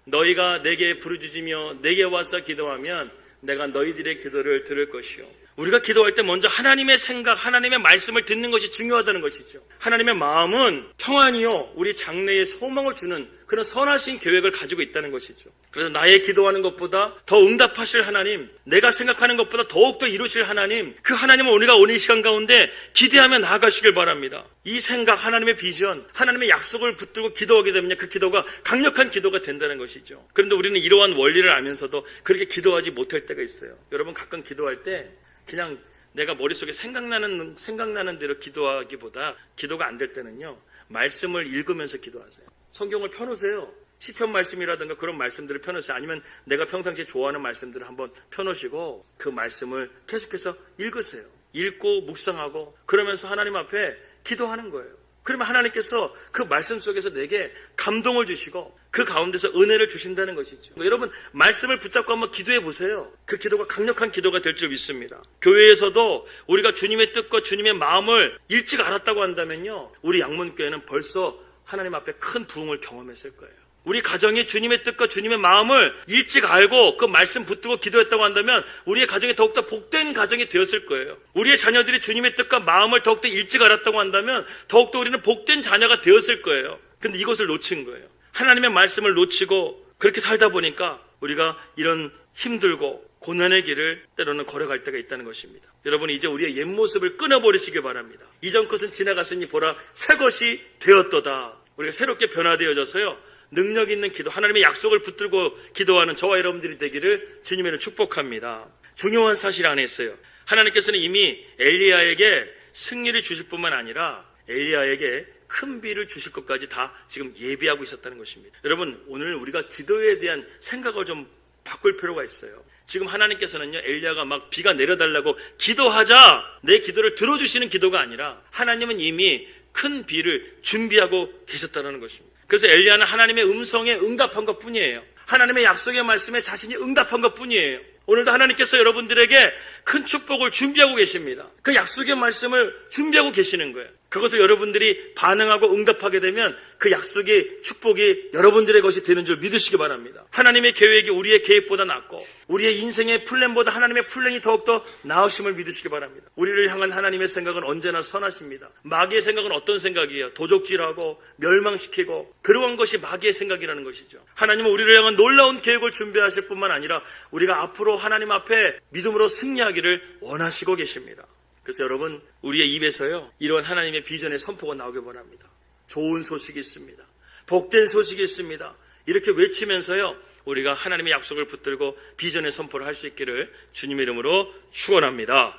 너희가 내게 부르짖으며 내게 와서 기도하면 내가 너희들의 기도를 들을 것이요 우리가 기도할 때 먼저 하나님의 생각, 하나님의 말씀을 듣는 것이 중요하다는 것이죠. 하나님의 마음은 평안이요, 우리 장래에 소망을 주는 그런 선하신 계획을 가지고 있다는 것이죠. 그래서 나의 기도하는 것보다 더 응답하실 하나님, 내가 생각하는 것보다 더욱더 이루실 하나님, 그 하나님을 우리가 오늘 이 시간 가운데 기대하며 나아가시길 바랍니다. 이 생각, 하나님의 비전, 하나님의 약속을 붙들고 기도하게 되면 그 기도가 강력한 기도가 된다는 것이죠. 그런데 우리는 이러한 원리를 알면서도 그렇게 기도하지 못할 때가 있어요. 여러분, 가끔 기도할 때 그냥 내가 머릿속에 생각나는 대로 기도하기보다, 기도가 안 될 때는요, 말씀을 읽으면서 기도하세요. 성경을 펴놓으세요. 시편 말씀이라든가 그런 말씀들을 펴놓으세요. 아니면 내가 평상시에 좋아하는 말씀들을 한번 펴놓으시고 그 말씀을 계속해서 읽으세요. 읽고 묵상하고 그러면서 하나님 앞에 기도하는 거예요. 그러면 하나님께서 그 말씀 속에서 내게 감동을 주시고 그 가운데서 은혜를 주신다는 것이죠. 여러분, 말씀을 붙잡고 한번 기도해 보세요. 그 기도가 강력한 기도가 될 줄 믿습니다. 교회에서도 우리가 주님의 뜻과 주님의 마음을 일찍 알았다고 한다면요, 우리 양문교회는 벌써 하나님 앞에 큰 부흥을 경험했을 거예요. 우리 가정이 주님의 뜻과 주님의 마음을 일찍 알고 그 말씀 붙들고 기도했다고 한다면 우리의 가정이 더욱더 복된 가정이 되었을 거예요. 우리의 자녀들이 주님의 뜻과 마음을 더욱더 일찍 알았다고 한다면 더욱더 우리는 복된 자녀가 되었을 거예요. 근데 이것을 놓친 거예요. 하나님의 말씀을 놓치고 그렇게 살다 보니까 우리가 이런 힘들고 고난의 길을 때로는 걸어갈 때가 있다는 것입니다. 여러분, 이제 우리의 옛 모습을 끊어버리시기 바랍니다. 이전 것은 지나갔으니 보라, 새 것이 되었도다. 우리가 새롭게 변화되어져서요, 능력 있는 기도, 하나님의 약속을 붙들고 기도하는 저와 여러분들이 되기를 주님의 축복합니다. 중요한 사실 안에 있어요. 하나님께서는 이미 엘리야에게 승리를 주실 뿐만 아니라 엘리야에게 큰 비를 주실 것까지 다 지금 예비하고 있었다는 것입니다. 여러분, 오늘 우리가 기도에 대한 생각을 좀 바꿀 필요가 있어요. 지금 하나님께서는요, 엘리야가 막 비가 내려달라고 기도하자 내 기도를 들어주시는 기도가 아니라 하나님은 이미 큰 비를 준비하고 계셨다는 것입니다. 그래서 엘리야는 하나님의 음성에 응답한 것 뿐이에요. 하나님의 약속의 말씀에 자신이 응답한 것 뿐이에요. 오늘도 하나님께서 여러분들에게 큰 축복을 준비하고 계십니다. 그 약속의 말씀을 준비하고 계시는 거예요. 그것을 여러분들이 반응하고 응답하게 되면 그 약속의 축복이 여러분들의 것이 되는 줄 믿으시기 바랍니다. 하나님의 계획이 우리의 계획보다 낫고 우리의 인생의 플랜보다 하나님의 플랜이 더욱더 나으심을 믿으시기 바랍니다. 우리를 향한 하나님의 생각은 언제나 선하십니다. 마귀의 생각은 어떤 생각이에요? 도적질하고 멸망시키고 그러한 것이 마귀의 생각이라는 것이죠. 하나님은 우리를 향한 놀라운 계획을 준비하실 뿐만 아니라 우리가 앞으로 하나님 앞에 믿음으로 승리하기를 원하시고 계십니다. 그래서 여러분, 우리의 입에서요, 이런 하나님의 비전의 선포가 나오길 바랍니다. 좋은 소식이 있습니다. 복된 소식이 있습니다. 이렇게 외치면서요, 우리가 하나님의 약속을 붙들고 비전의 선포를 할 수 있기를 주님의 이름으로 축원합니다.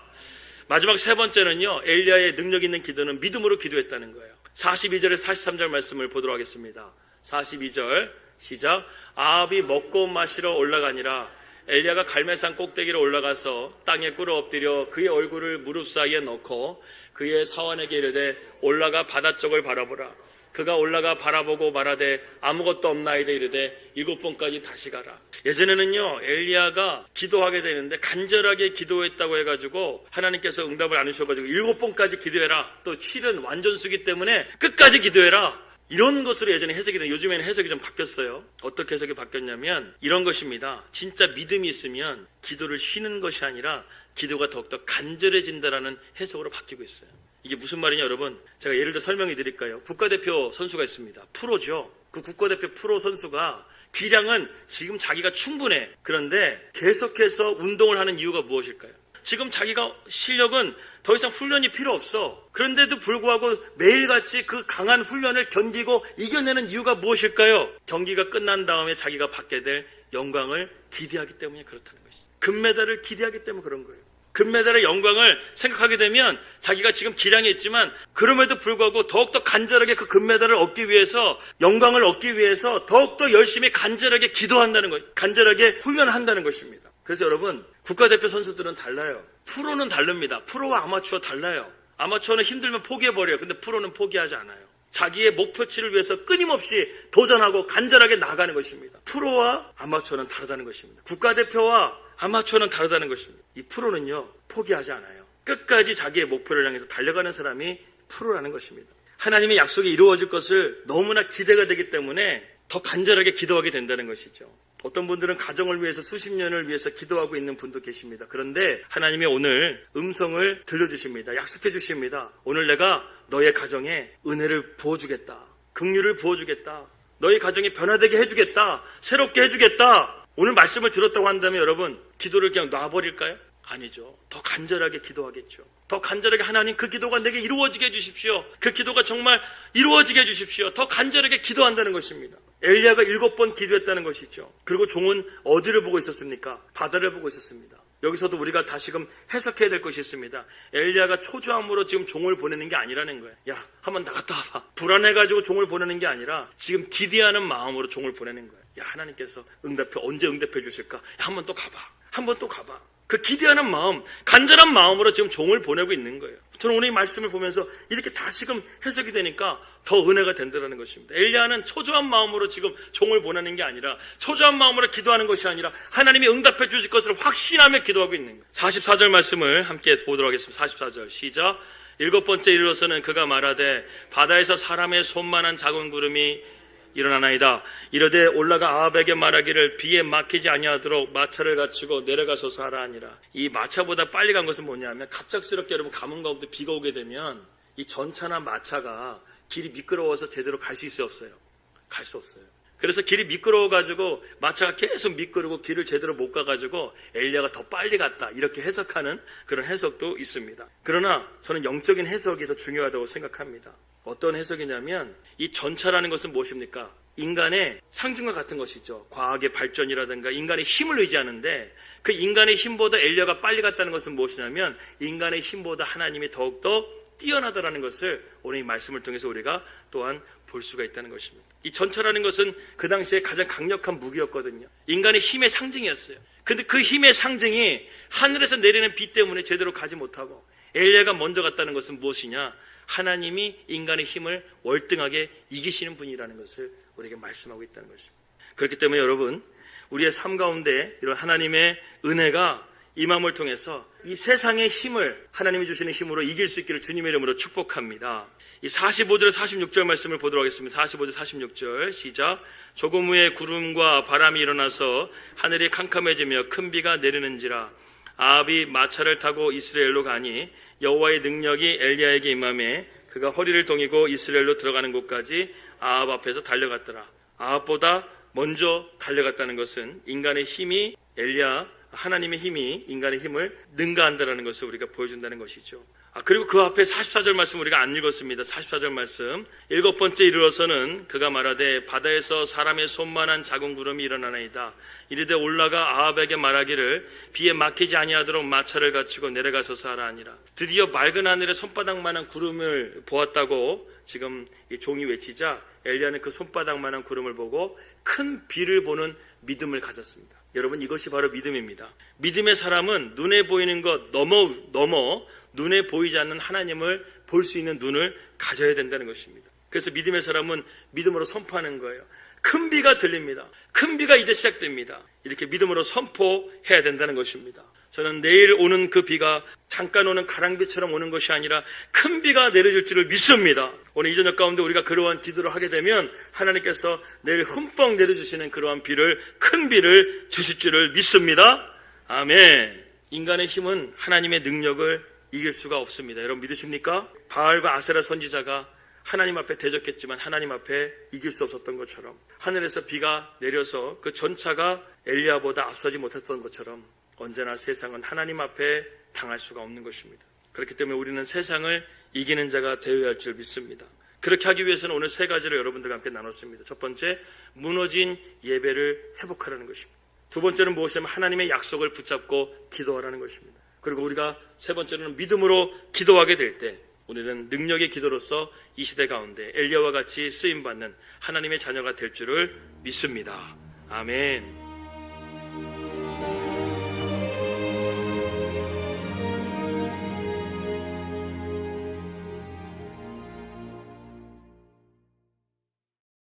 마지막 세 번째는요, 엘리야의 능력 있는 기도는 믿음으로 기도했다는 거예요. 42절에서 43절 말씀을 보도록 하겠습니다. 42절 시작. 아합이 먹고 마시러 올라가니라. 엘리야가 갈멜산 꼭대기로 올라가서 땅에 꿇어 엎드려 그의 얼굴을 무릎 사이에 넣고 그의 사환에게 이르되 올라가 바다 쪽을 바라보라. 그가 올라가 바라보고 말하되 아무것도 없나이다 이르되 7번까지 다시 가라. 예전에는요, 엘리야가 기도하게 되는데 간절하게 기도했다고 해가지고 하나님께서 응답을 안 주셔가지고 7번까지 기도해라. 또 실은 완전수기 때문에 끝까지 기도해라. 이런 것으로 예전에 해석이 된, 요즘에는 해석이 좀 바뀌었어요. 어떻게 해석이 바뀌었냐면 이런 것입니다. 진짜 믿음이 있으면 기도를 쉬는 것이 아니라 기도가 더욱더 간절해진다라는 해석으로 바뀌고 있어요. 이게 무슨 말이냐, 여러분? 제가 예를 들어 설명해 드릴까요? 국가대표 선수가 있습니다. 프로죠. 그 국가대표 프로 선수가 기량은 지금 자기가 충분해. 그런데 계속해서 운동을 하는 이유가 무엇일까요? 지금 자기가 실력은 더 이상 훈련이 필요 없어. 그런데도 불구하고 매일같이 그 강한 훈련을 견디고 이겨내는 이유가 무엇일까요? 경기가 끝난 다음에 자기가 받게 될 영광을 기대하기 때문에 그렇다는 것이죠. 금메달을 기대하기 때문에 그런 거예요. 금메달의 영광을 생각하게 되면 자기가 지금 기량이 있지만 그럼에도 불구하고 더욱더 간절하게 그 금메달을 얻기 위해서, 영광을 얻기 위해서 더욱더 열심히 간절하게 기도한다는 거예요. 간절하게 훈련한다는 것입니다. 그래서 여러분, 국가대표 선수들은 달라요. 프로는 다릅니다. 프로와 아마추어 달라요. 아마추어는 힘들면 포기해버려요. 근데 프로는 포기하지 않아요. 자기의 목표치를 위해서 끊임없이 도전하고 간절하게 나아가는 것입니다. 프로와 아마추어는 다르다는 것입니다. 국가대표와 아마추어는 다르다는 것입니다. 이 프로는요, 포기하지 않아요. 끝까지 자기의 목표를 향해서 달려가는 사람이 프로라는 것입니다. 하나님의 약속이 이루어질 것을 너무나 기대가 되기 때문에 더 간절하게 기도하게 된다는 것이죠. 어떤 분들은 가정을 위해서 수십 년을 위해서 기도하고 있는 분도 계십니다. 그런데 하나님이 오늘 음성을 들려주십니다. 약속해 주십니다. 오늘 내가 너의 가정에 은혜를 부어주겠다. 긍휼을 부어주겠다. 너희 가정이 변화되게 해주겠다. 새롭게 해주겠다. 오늘 말씀을 들었다고 한다면 여러분 기도를 그냥 놔버릴까요? 아니죠. 더 간절하게 기도하겠죠. 더 간절하게 하나님 그 기도가 내게 이루어지게 해주십시오. 그 기도가 정말 이루어지게 해주십시오. 더 간절하게 기도한다는 것입니다. 엘리야가 7번 기도했다는 것이죠. 그리고 종은 어디를 보고 있었습니까? 바다를 보고 있었습니다. 여기서도 우리가 다시금 해석해야 될 것이 있습니다. 엘리야가 초조함으로 지금 종을 보내는 게 아니라는 거예요. 야, 한번 나갔다 와봐. 불안해가지고 종을 보내는 게 아니라 지금 기대하는 마음으로 종을 보내는 거예요. 야, 하나님께서 언제 응답해 주실까? 야, 한번 또 가봐. 한번 또 가봐. 그 기대하는 마음, 간절한 마음으로 지금 종을 보내고 있는 거예요. 저는 오늘 이 말씀을 보면서 이렇게 다시금 해석이 되니까 더 은혜가 된다는 것입니다. 엘리야는 초조한 마음으로 지금 종을 보내는 게 아니라 초조한 마음으로 기도하는 것이 아니라 하나님이 응답해 주실 것을 확신하며 기도하고 있는 거예요. 44절 말씀을 함께 보도록 하겠습니다. 44절 시작. 7번째 이르러서는 그가 말하되 바다에서 사람의 손만한 작은 구름이 일어나나이다. 이르되 올라가 아합에게 말하기를 비에 막히지 아니하도록 마차를 갖추고 내려가소서 하라 하니라. 이 마차보다 빨리 간 것은 뭐냐면 갑작스럽게 여러분 가문 가운데 비가 오게 되면 이 전차나 마차가 길이 미끄러워서 제대로 갈 수 있어요, 없어요? 갈 수 없어요. 그래서 길이 미끄러워가지고 마차가 계속 미끄러고 길을 제대로 못 가가지고 엘리야가 더 빨리 갔다 이렇게 해석하는 그런 해석도 있습니다. 그러나 저는 영적인 해석이 더 중요하다고 생각합니다. 어떤 해석이냐면 이 전차라는 것은 무엇입니까? 인간의 상징과 같은 것이죠. 과학의 발전이라든가 인간의 힘을 의지하는데 그 인간의 힘보다 엘리야가 빨리 갔다는 것은 무엇이냐면 인간의 힘보다 하나님이 더욱더 뛰어나다라는 것을 오늘 이 말씀을 통해서 우리가 또한 볼 수가 있다는 것입니다. 이 전차라는 것은 그 당시에 가장 강력한 무기였거든요. 인간의 힘의 상징이었어요. 근데 그 힘의 상징이 하늘에서 내리는 비 때문에 제대로 가지 못하고 엘리야가 먼저 갔다는 것은 무엇이냐? 하나님이 인간의 힘을 월등하게 이기시는 분이라는 것을 우리에게 말씀하고 있다는 것입니다. 그렇기 때문에 여러분 우리의 삶 가운데 이런 하나님의 은혜가 임함을 통해서 이 세상의 힘을 하나님이 주시는 힘으로 이길 수 있기를 주님의 이름으로 축복합니다. 이 45절 46절 말씀을 보도록 하겠습니다. 45절 46절 시작. 조금 후에 구름과 바람이 일어나서 하늘이 캄캄해지며 큰 비가 내리는지라. 아합이 마차를 타고 이스라엘로 가니 여호와의 능력이 엘리야에게 임함에 그가 허리를 동이고 이스라엘로 들어가는 곳까지 아합 앞에서 달려갔더라. 아합보다 먼저 달려갔다는 것은 인간의 힘이 하나님의 힘이 인간의 힘을 능가한다는 것을 우리가 보여준다는 것이죠. 그리고 그 앞에 44절 말씀 우리가 안 읽었습니다. 44절 말씀 7번째 이르러서는 그가 말하되 바다에서 사람의 손만한 작은 구름이 일어나나이다. 이르되 올라가 아합에게 말하기를 비에 막히지 아니하도록 마차를 갖추고 내려가소서 하라 하니라. 드디어 맑은 하늘에 손바닥만한 구름을 보았다고 지금 이 종이 외치자 엘리야는 그 손바닥만한 구름을 보고 큰 비를 보는 믿음을 가졌습니다. 여러분 이것이 바로 믿음입니다. 믿음의 사람은 눈에 보이는 것 넘어 눈에 보이지 않는 하나님을 볼 수 있는 눈을 가져야 된다는 것입니다. 그래서 믿음의 사람은 믿음으로 선포하는 거예요. 큰 비가 들립니다. 큰 비가 이제 시작됩니다. 이렇게 믿음으로 선포해야 된다는 것입니다. 저는 내일 오는 그 비가 잠깐 오는 가랑비처럼 오는 것이 아니라 큰 비가 내려질 줄을 믿습니다. 오늘 이 저녁 가운데 우리가 그러한 기도를 하게 되면 하나님께서 내일 흠뻑 내려주시는 그러한 비를, 큰 비를 주실 줄을 믿습니다. 아멘. 인간의 힘은 하나님의 능력을 이길 수가 없습니다. 여러분 믿으십니까? 바알과 아세라 선지자가 하나님 앞에 대적했지만 하나님 앞에 이길 수 없었던 것처럼 하늘에서 비가 내려서 그 전차가 엘리야보다 앞서지 못했던 것처럼 언제나 세상은 하나님 앞에 당할 수가 없는 것입니다. 그렇기 때문에 우리는 세상을 이기는 자가 되어야 할 줄 믿습니다. 그렇게 하기 위해서는 오늘 3가지를 여러분들과 함께 나눴습니다. 첫 번째, 무너진 예배를 회복하라는 것입니다. 두 번째는 무엇이냐면 하나님의 약속을 붙잡고 기도하라는 것입니다. 그리고 우리가 3번째는 믿음으로 기도하게 될 때 우리는 능력의 기도로서 이 시대 가운데 엘리야와 같이 쓰임받는 하나님의 자녀가 될 줄을 믿습니다. 아멘.